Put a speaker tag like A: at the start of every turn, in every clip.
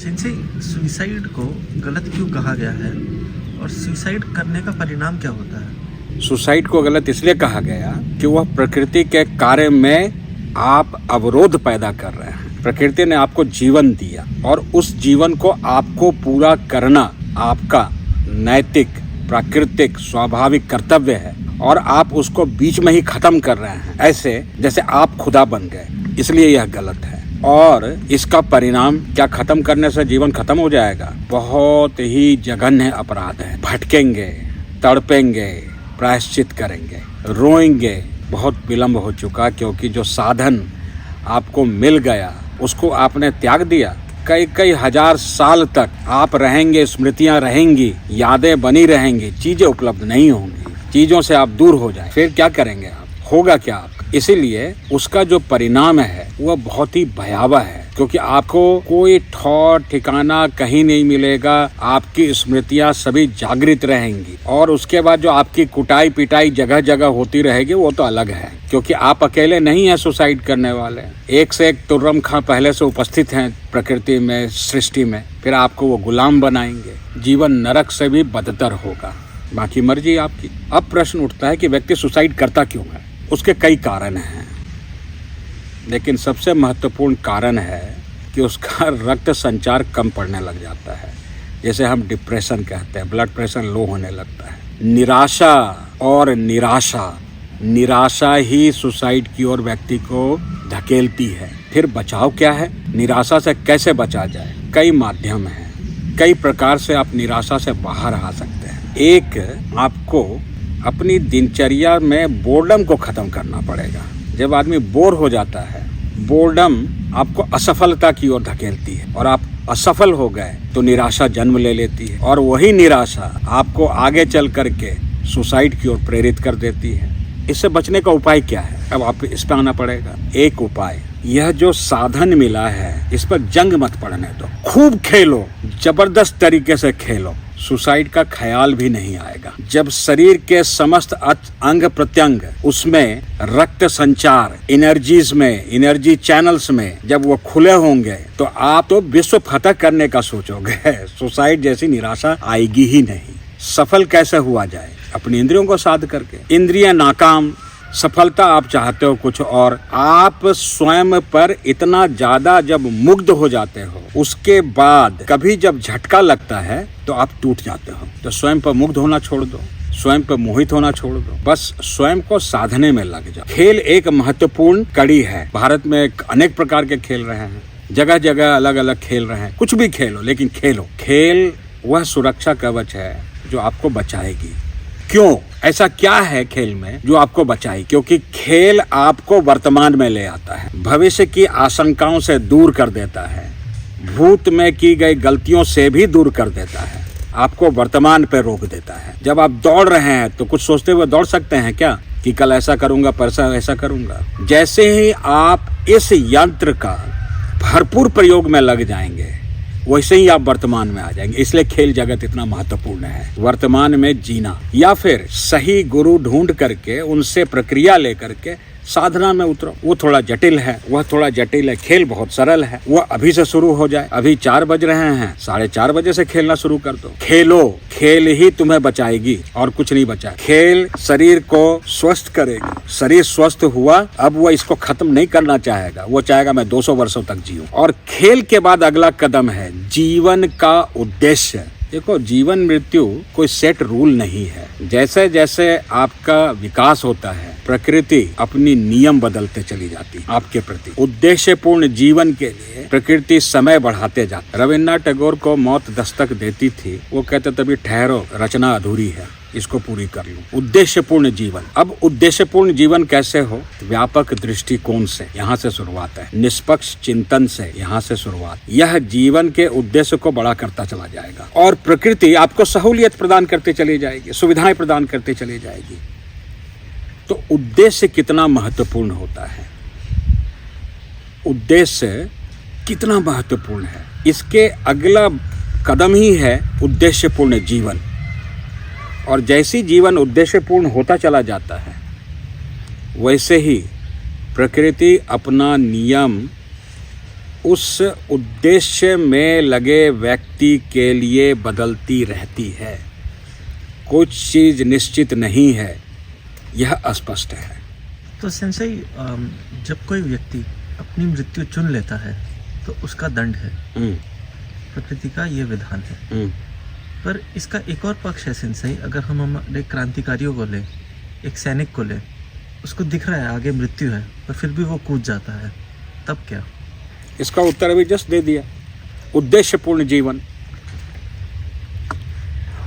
A: सिंसे suicide को गलत क्यों कहा गया है और सुसाइड करने का परिणाम क्या होता है?
B: सुसाइड को गलत इसलिए कहा गया कि वह प्रकृति के कार्य में आप अवरोध पैदा कर रहे हैं। प्रकृति ने आपको जीवन दिया और उस जीवन को आपको पूरा करना आपका नैतिक, प्राकृतिक, स्वाभाविक कर्तव्य है और आप उसको बीच में ही खत्म कर रहे हैं, ऐसे जैसे आप खुदा बन गए। इसलिए यह गलत है और इसका परिणाम क्या, खत्म करने से जीवन खत्म हो जाएगा? बहुत ही जघन्य अपराध है। भटकेंगे, तड़पेंगे, प्रायश्चित करेंगे, रोएंगे। बहुत विलंब हो चुका क्योंकि जो साधन आपको मिल गया उसको आपने त्याग दिया। कई कई हजार साल तक आप रहेंगे, स्मृतियां रहेंगी, यादें बनी रहेंगी, चीजें उपलब्ध नहीं होंगी। चीजों से आप दूर हो जाए, फिर क्या करेंगे आप? होगा क्या आपका? इसीलिए उसका जो परिणाम है वह बहुत ही भयावह है, क्योंकि आपको कोई ठौर ठिकाना कहीं नहीं मिलेगा। आपकी स्मृतियां सभी जागृत रहेंगी और उसके बाद जो आपकी कुटाई पिटाई जगह जगह होती रहेगी वो तो अलग है, क्योंकि आप अकेले नहीं हैं सुसाइड करने वाले। एक से एक तुर्रम खां पहले से उपस्थित हैं प्रकृति में, सृष्टि में। फिर आपको वो गुलाम बनाएंगे। जीवन नरक से भी बदतर होगा। बाकी मर्जी आपकी। अब प्रश्न उठता है कि व्यक्ति सुसाइड करता क्यों है? उसके कई कारण हैं, लेकिन सबसे महत्वपूर्ण कारण है कि उसका रक्त संचार कम पड़ने लग जाता है, जैसे हम डिप्रेशन कहते हैं। ब्लड प्रेशर लो होने लगता है। निराशा और निराशा ही सुसाइड की ओर व्यक्ति को धकेलती है। फिर बचाव क्या है? निराशा से कैसे बचा जाए? कई माध्यम हैं, कई प्रकार से आप निराशा से बाहर आ सकते हैं। एक, आपको अपनी दिनचर्या में बोर्डम को खत्म करना पड़ेगा। जब आदमी बोर हो जाता है, बोर्डम आपको असफलता की ओर धकेलती है और आप असफल हो गए तो निराशा जन्म ले लेती है और वही निराशा आपको आगे चल करके सुसाइड की ओर प्रेरित कर देती है। इससे बचने का उपाय क्या है? अब आप इस पर आना पड़ेगा। एक उपाय, यह जो साधन मिला है इस पर जंग मत पड़ने दो। खूब खेलो, जबरदस्त तरीके से खेलो, सुसाइड का ख्याल भी नहीं आएगा। जब शरीर के समस्त अंग प्रत्यंग उसमें रक्त संचार, एनर्जीज में, एनर्जी चैनल्स में जब वो खुले होंगे तो आप तो विश्व फतह करने का सोचोगे। सुसाइड जैसी निराशा आएगी ही नहीं। सफल कैसे हुआ जाए? अपनी इंद्रियों को साध करके। इंद्रियां नाकाम, सफलता आप चाहते हो कुछ और। आप स्वयं पर इतना ज्यादा जब मुग्ध हो जाते हो, उसके बाद कभी जब झटका लगता है तो आप टूट जाते हो। तो स्वयं पर मुग्ध होना छोड़ दो, स्वयं पर मोहित होना छोड़ दो, बस स्वयं को साधने में लग जाओ। खेल एक महत्वपूर्ण कड़ी है। भारत में अनेक प्रकार के खेल रहे हैं, जगह जगह अलग अलग खेल रहे हैं। कुछ भी खेलो, लेकिन खेलो। खेल वह सुरक्षा कवच है जो आपको बचाएगी। क्यों? ऐसा क्या है खेल में जो आपको बचाए? क्योंकि खेल आपको वर्तमान में ले आता है, भविष्य की आशंकाओं से दूर कर देता है, भूत में की गई गलतियों से भी दूर कर देता है, आपको वर्तमान पे रोक देता है। जब आप दौड़ रहे हैं तो कुछ सोचते हुए दौड़ सकते हैं क्या कि कल ऐसा करूंगा, परसों ऐसा करूंगा? जैसे ही आप इस यंत्र का भरपूर प्रयोग में लग जाएंगे वैसे ही आप वर्तमान में आ जाएंगे। इसलिए खेल जगत इतना महत्वपूर्ण है। वर्तमान में जीना, या फिर सही गुरु ढूंढ करके उनसे प्रक्रिया लेकर के साधना में उतरो। वो थोड़ा जटिल है, खेल बहुत सरल है। वह अभी से शुरू हो जाए। अभी 4 बज रहे हैं, 4:30 बजे से खेलना शुरू कर दो। खेलो, खेल ही तुम्हें बचाएगी और कुछ नहीं बचा। खेल शरीर को स्वस्थ करेगा। शरीर स्वस्थ हुआ, अब वह इसको खत्म नहीं करना चाहेगा। वो चाहेगा मैं 200 वर्षों तक जीऊं। और खेल के बाद अगला कदम है जीवन का उद्देश्य। देखो, जीवन मृत्यु कोई सेट रूल नहीं है। जैसे जैसे आपका विकास होता है, प्रकृति अपनी नियम बदलते चली जाती है आपके प्रति। उद्देश्यपूर्ण जीवन के लिए प्रकृति समय बढ़ाते जाती। रविन्द्रनाथ टैगोर को मौत दस्तक देती थी, वो कहते तभी ठहरो, रचना अधूरी है, इसको पूरी कर लूं। उद्देश्यपूर्ण जीवन। अब उद्देश्यपूर्ण जीवन कैसे हो? व्यापक दृष्टिकोण से, यहाँ से शुरुआत है। निष्पक्ष चिंतन से, यहाँ से शुरुआत। यह जीवन के उद्देश्य को बड़ा करता चला जाएगा और प्रकृति आपको सहूलियत प्रदान करते चली जाएगी, सुविधाएं प्रदान करते चली जाएगी। तो उद्देश्य कितना महत्वपूर्ण होता है, उद्देश्य कितना महत्वपूर्ण है, इसके अगला कदम ही है उद्देश्यपूर्ण जीवन। और जैसी जीवन उद्देश्यपूर्ण होता चला जाता है वैसे ही प्रकृति अपना नियम उस उद्देश्य में लगे व्यक्ति के लिए बदलती रहती है। कुछ चीज निश्चित नहीं है, यह अस्पष्ट है।
A: तो सेंसेई, जब कोई व्यक्ति अपनी मृत्यु चुन लेता है तो उसका दंड है, प्रकृति का ये विधान है। पर इसका एक और पक्ष है सेंसेई, अगर हम हमारे क्रांतिकारियों को लें, एक सैनिक को लें, उसको दिख रहा है आगे मृत्यु है पर फिर भी वो कूद जाता है, तब क्या?
B: इसका उत्तर अभी जस्ट दे दिया। उद्देश्यपूर्ण जीवन,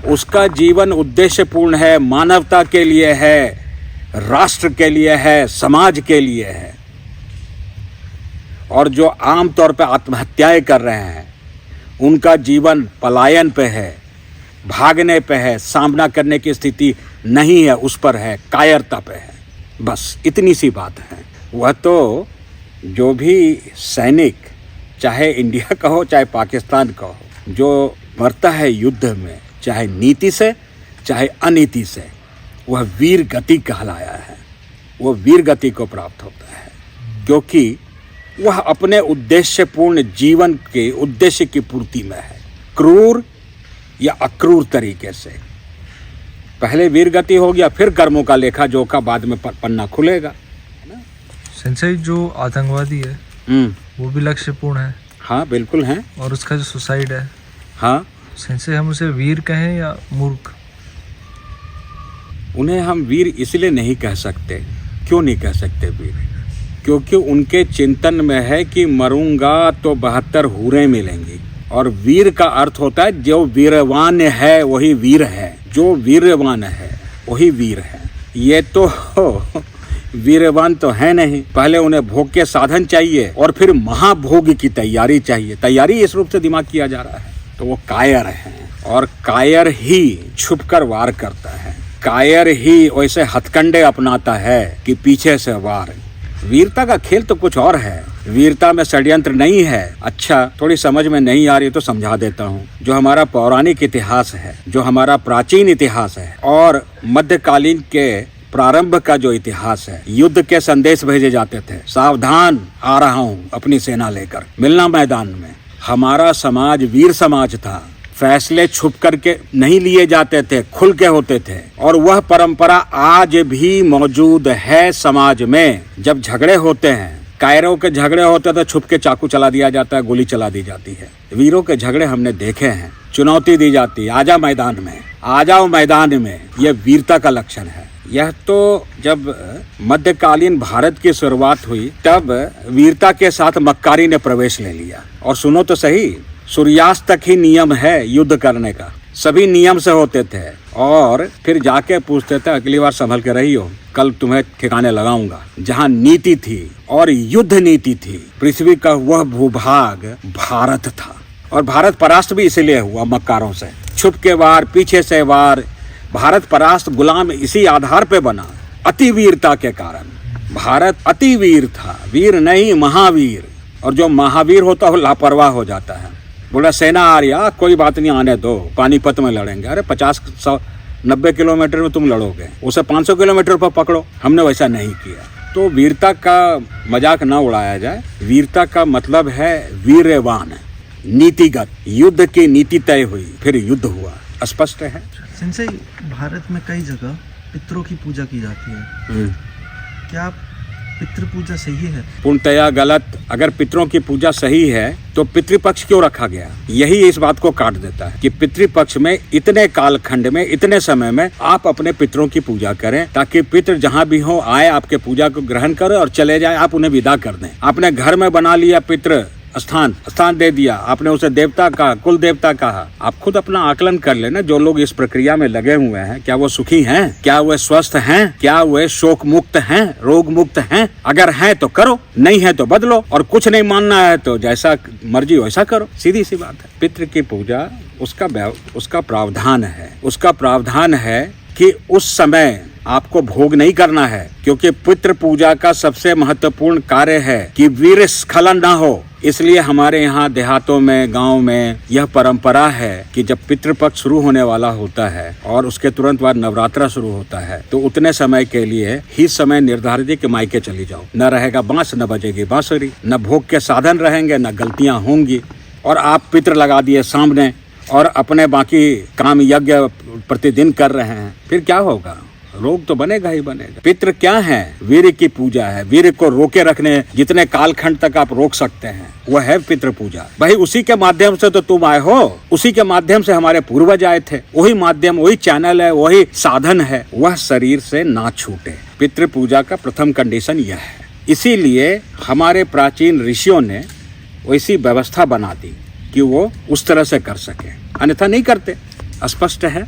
B: उसका जीवन उद्देश्यपूर्ण है, मानवता के लिए है, राष्ट्र के लिए है, समाज के लिए है। और जो आम तौर पे आत्महत्याएं कर रहे हैं उनका जीवन पलायन पे है, भागने पे है, सामना करने की स्थिति नहीं है, उस पर है, कायरता पे है। बस इतनी सी बात है। वह तो जो भी सैनिक, चाहे इंडिया का हो चाहे पाकिस्तान का हो, जो मरता है युद्ध में, चाहे नीति से चाहे अनीति से, वह वीर गति कहलाया है। वह वीर गति को प्राप्त होता है क्योंकि वह अपने उद्देश्यपूर्ण जीवन के उद्देश्य की पूर्ति में है, क्रूर या अक्रूर तरीके से। पहले वीर गति हो गया, फिर कर्मों का लेखा जोखा बाद में पन्ना खुलेगा।
C: सेंसेई, जो आतंकवादी है वो भी लक्ष्यपूर्ण है।
B: हाँ बिल्कुल है।
C: और उसका जो सुसाइड है,
B: हाँ,
C: सेंसेई हम उसे वीर कहें या मूर्ख?
B: उन्हें हम वीर इसलिए नहीं कह सकते। क्यों नहीं कह सकते वीर? क्योंकि उनके चिंतन में है कि मरूंगा तो 72 हूरें मिलेंगी। और वीर का अर्थ होता है जो वीरवान है वही वीर है, जो वीरवान है वही वीर है। ये तो वीरवान तो है नहीं। पहले उन्हें भोग के साधन चाहिए और फिर महाभोग की तैयारी चाहिए। तैयारी इस रूप से दिमाग किया जा रहा है। तो वो कायर है और कायर ही छुपकर वार करता है, कायर ही वैसे हथकंडे अपनाता है कि पीछे से वार। वीरता का खेल तो कुछ और है, वीरता में षड्यंत्र नहीं है। अच्छा, थोड़ी समझ में नहीं आ रही तो समझा देता हूँ। जो हमारा पौराणिक इतिहास है, जो हमारा प्राचीन इतिहास है और मध्यकालीन के प्रारंभ का जो इतिहास है, युद्ध के संदेश भेजे जाते थे, सावधान आ रहा हूँ अपनी सेना लेकर, मिलना मैदान में। हमारा समाज वीर समाज था। फैसले छुप करके नहीं लिए जाते थे, खुल के होते थे। और वह परंपरा आज भी मौजूद है समाज में। जब झगड़े होते हैं, कायरों के झगड़े होते हैं तो छुप के चाकू चला दिया जाता है, गोली चला दी जाती है। वीरों के झगड़े हमने देखे हैं, चुनौती दी जाती है, आजा मैदान में, आ जाओ मैदान में। यह वीरता का लक्षण है। यह तो जब मध्यकालीन भारत की शुरुआत हुई तब वीरता के साथ मक्कारी ने प्रवेश ले लिया। और सुनो तो सही, सूर्यास्त तक ही नियम है युद्ध करने का, सभी नियम से होते थे। और फिर जाके पूछते थे अगली बार संभल के रहियो, कल तुम्हें ठिकाने लगाऊंगा। जहाँ नीति थी और युद्ध नीति थी, पृथ्वी का वह भूभाग भारत था। और भारत परास्त भी इसीलिए हुआ मक्कारों से, छुप के वार, पीछे से वार। भारत परास्त गुलाम इसी आधार पे बना, अति वीरता के कारण। भारत अति वीर था, वीर नहीं महावीर। और जो महावीर होता है लापरवाह हो जाता है, बोला सेना आ रही है, कोई बात नहीं, आने दो, पानीपत में लड़ेंगे। अरे 50-100-90 किलोमीटर में तुम लड़ोगे, उसे 500 किलोमीटर पर पकड़ो। हमने वैसा नहीं किया। तो वीरता का मजाक ना उड़ाया जाए। वीरता का मतलब है वीरवान, नीतिगत। युद्ध की नीति तय हुई, फिर युद्ध हुआ, स्पष्ट है।
A: सेंसेई, भारत में कई जगह पितरों की पूजा की जाती है, क्या पितृ पूजा सही है?
B: पूर्णतया गलत। अगर पितरों की पूजा सही है तो पितृपक्ष क्यों रखा गया? यही इस बात को काट देता है कि पितृपक्ष में इतने कालखंड में, इतने समय में आप अपने पितरों की पूजा करें, ताकि पितृ जहाँ भी हो आए, आपके पूजा को ग्रहण करें और चले जाए, आप उन्हें विदा कर दें। आपने घर में बना लिया पितृ स्थान दे दिया, आपने उसे देवता कहा, कुल देवता कहा। आप खुद अपना आकलन कर लेना। जो लोग इस प्रक्रिया में लगे हुए हैं, क्या वो सुखी हैं? क्या वो स्वस्थ हैं? क्या वो शोक मुक्त हैं, रोग मुक्त हैं? अगर हैं तो करो, नहीं है तो बदलो। और कुछ नहीं मानना है तो जैसा मर्जी वैसा करो, सीधी सी बात है। पितृ की पूजा उसका प्रावधान है। उसका प्रावधान है कि उस समय आपको भोग नहीं करना है, क्योंकि पितृ पूजा का सबसे महत्वपूर्ण कार्य है कि वीर स्खलन ना हो, इसलिए हमारे यहाँ देहातों में, गांव में यह परंपरा है कि जब पितृपक्ष शुरू होने वाला होता है और उसके तुरंत बाद नवरात्रा शुरू होता है तो उतने समय के लिए ही समय निर्धारित है कि मायके चली जाओ। न रहेगा बांस, न बजेगी बांसुरी, न भोग के साधन रहेंगे, न गलतियां होंगी। और आप पितृ लगा दिए सामने और अपने बाकी काम यज्ञ प्रतिदिन कर रहे हैं, फिर क्या होगा? रोग तो बनेगा ही बनेगा। पितृ क्या है? वीर की पूजा है। वीर को रोके रखने जितने कालखंड तक आप रोक सकते हैं वह है पितृ पूजा। भाई उसी के माध्यम से तो तुम आए हो, उसी के माध्यम से हमारे पूर्वज आए थे। वही माध्यम, वही चैनल है, वही साधन है, वह शरीर से ना छूटे। पितृ पूजा का प्रथम कंडीशन यह है। इसीलिए हमारे प्राचीन ऋषियों ने वैसी व्यवस्था बना दी कि वो उस तरह से कर सके, अन्यथा नहीं करते। स्पष्ट है।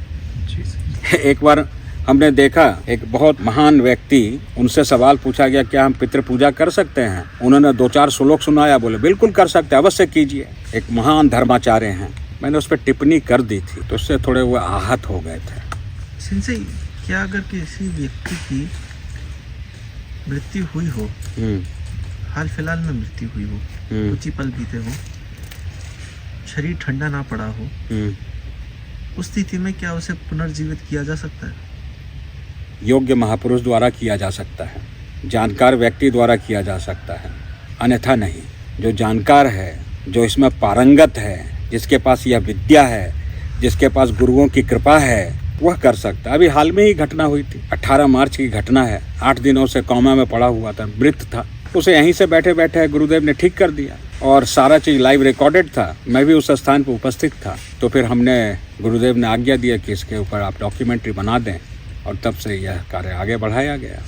B: एक बार हमने देखा, एक बहुत महान व्यक्ति, उनसे सवाल पूछा गया क्या हम पितृ पूजा कर सकते हैं? उन्होंने 2-4 श्लोक सुनाया, बोले बिल्कुल कर सकते हैं, अवश्य कीजिए। एक महान धर्माचार्य हैं, मैंने उस पर टिप्पणी कर दी थी तो उससे थोड़े वो आहत हो गए थे।
A: सेंसेई, क्या अगर किसी व्यक्ति की मृत्यु हुई हो, हाल फिलहाल में मृत्यु हुई हो, कुछ ही पल बीते हो, शरीर ठंडा ना पड़ा हो, उस स्थिति में क्या उसे पुनर्जीवित किया जा सकता है?
B: योग्य महापुरुष द्वारा किया जा सकता है, जानकार व्यक्ति द्वारा किया जा सकता है, अन्यथा नहीं। जो जानकार है, जो इसमें पारंगत है, जिसके पास यह विद्या है, जिसके पास गुरुओं की कृपा है, वह कर सकता है। अभी हाल में ही घटना हुई थी, 18 मार्च की घटना है। 8 दिनों से कोमा में पड़ा हुआ था, मृत था। उसे यहीं से बैठे बैठे गुरुदेव ने ठीक कर दिया और सारा चीज़ लाइव रिकॉर्डेड था। मैं भी उस स्थान पर उपस्थित था। तो फिर हमने, गुरुदेव ने आज्ञा दिया कि इसके ऊपर आप डॉक्यूमेंट्री बना दें और तब से यह कार्य आगे बढ़ाया गया।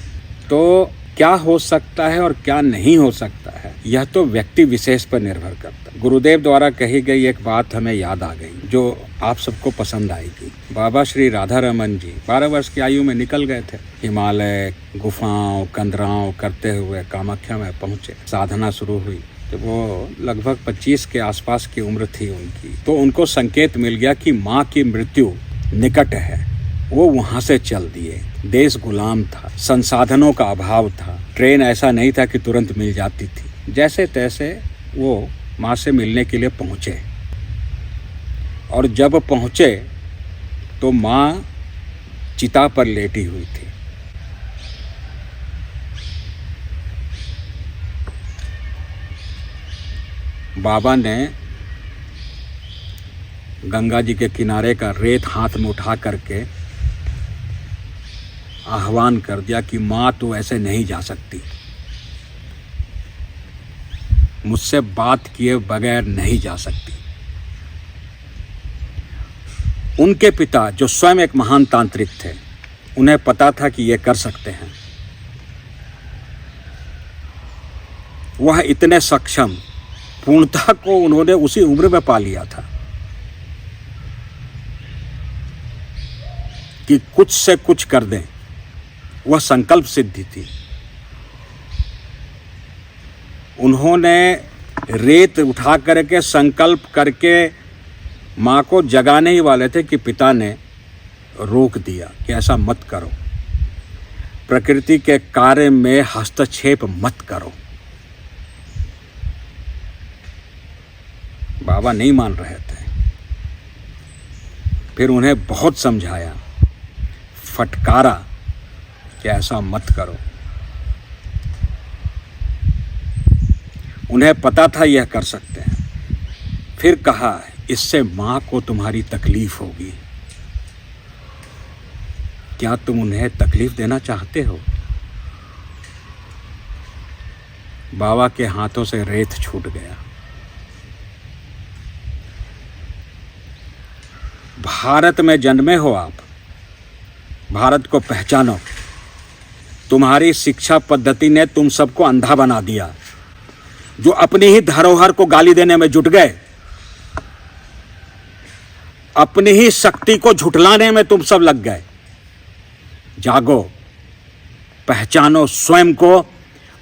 B: तो क्या हो सकता है और क्या नहीं हो सकता है, यह तो व्यक्ति विशेष पर निर्भर करता है। गुरुदेव द्वारा कही गई एक बात हमें याद आ गई जो आप सबको पसंद आएगी। बाबा श्री राधा रमन जी 12 वर्ष की आयु में निकल गए थे, हिमालय गुफाओं कंदराओं करते हुए कामाख्या में पहुंचे। साधना शुरू हुई तो वो लगभग 25 के आसपास की उम्र थी उनकी। तो उनको संकेत मिल गया कि माँ की मृत्यु निकट है। वो वहाँ से चल दिए। देश गुलाम था, संसाधनों का अभाव था, ट्रेन ऐसा नहीं था कि तुरंत मिल जाती थी। जैसे तैसे वो माँ से मिलने के लिए पहुँचे और जब पहुँचे तो माँ चिता पर लेटी हुई थी। बाबा ने गंगा जी के किनारे का रेत हाथ में उठा करके आह्वान कर दिया कि माँ तो ऐसे नहीं जा सकती, मुझसे बात किए बगैर नहीं जा सकती। उनके पिता जो स्वयं एक महान तांत्रिक थे, उन्हें पता था कि ये कर सकते हैं। वह इतने सक्षम, पूर्णता को उन्होंने उसी उम्र में पा लिया था कि कुछ से कुछ कर दें। वह संकल्प सिद्धि थी। उन्होंने रेत उठा करके संकल्प करके माँ को जगाने ही वाले थे कि पिता ने रोक दिया कि ऐसा मत करो, प्रकृति के कार्य में हस्तक्षेप मत करो। बाबा नहीं मान रहे थे। फिर उन्हें बहुत समझाया, फटकारा कि ऐसा मत करो। उन्हें पता था यह कर सकते हैं। फिर कहा, इससे माँ को तुम्हारी तकलीफ होगी। क्या तुम उन्हें तकलीफ देना चाहते हो? बाबा के हाथों से रेत छूट गया। भारत में जन्मे हो आप, भारत को पहचानो। तुम्हारी शिक्षा पद्धति ने तुम सबको अंधा बना दिया। जो अपनी ही धरोहर को गाली देने में जुट गए, अपनी ही शक्ति को झुठलाने में तुम सब लग गए। जागो, पहचानो स्वयं को,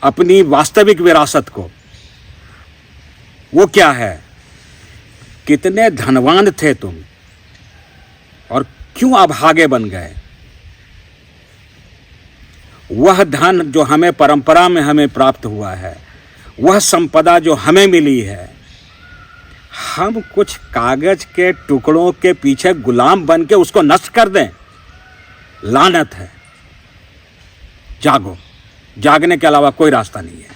B: अपनी वास्तविक विरासत को। वो क्या है? कितने धनवान थे तुम और क्यों अभागे बन गए? वह धन जो हमें परंपरा में हमें प्राप्त हुआ है, वह संपदा जो हमें मिली है, हम कुछ कागज के टुकड़ों के पीछे गुलाम बन के उसको नष्ट कर दें, लानत है। जागो, जागने के अलावा कोई रास्ता नहीं है।